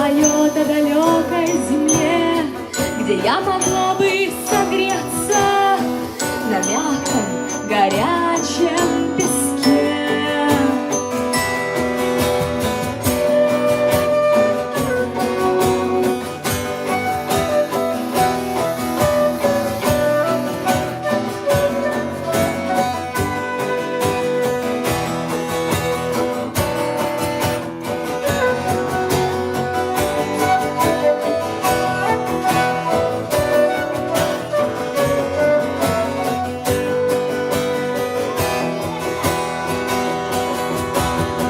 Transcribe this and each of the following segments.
поет о далекой земле, где я могла бы согреться на мягком, горячем песке.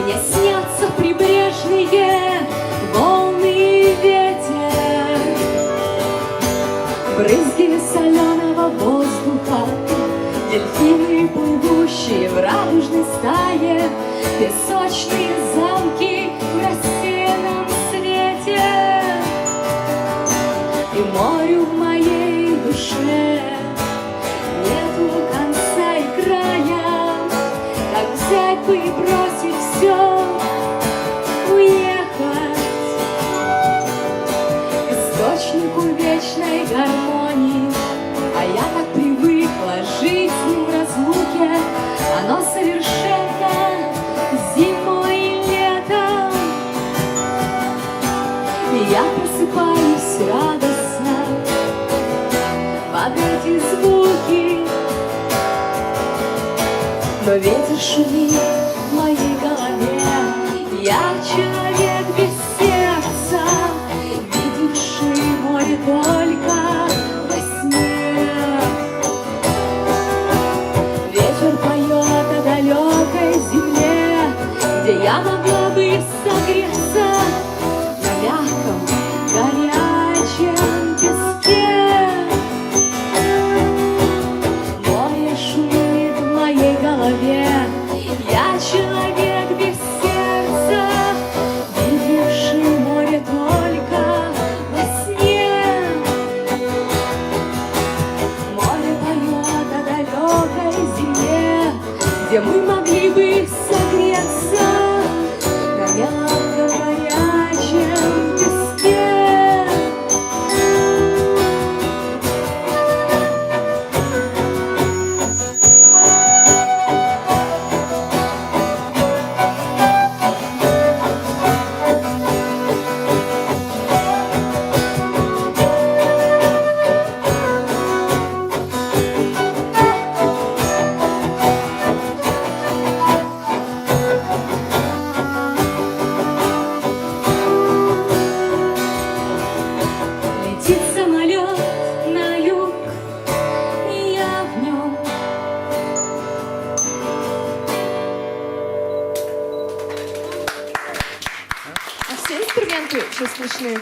Мне снятся прибрежные волны и ветер, брызги соленого воздуха, дельфины, плывущие в радужной стае, песочные замки в рассеянном свете. И морю в моей душе нету конца и края. Как взять бы и бросить все, уехать к источнику вечной гармонии? А я так привыкла жить с ним в разлуке, оно совершенно зимой и летом. И я просыпаюсь радостно под эти звуки, но ветер шумит в моей голове. Я человек без сердца, видевший море только во сне. Ветер поет о далекой земле, где я могла бы согреться на мягком, горячем песке. Море шумит в моей голове. Я человек без сердца, видевший море только во сне. Море поет о далекой земле, где мы могли бы согреться на мягком, горячем песке. Летит самолет на юг, и я в нем. А все инструменты все слышны?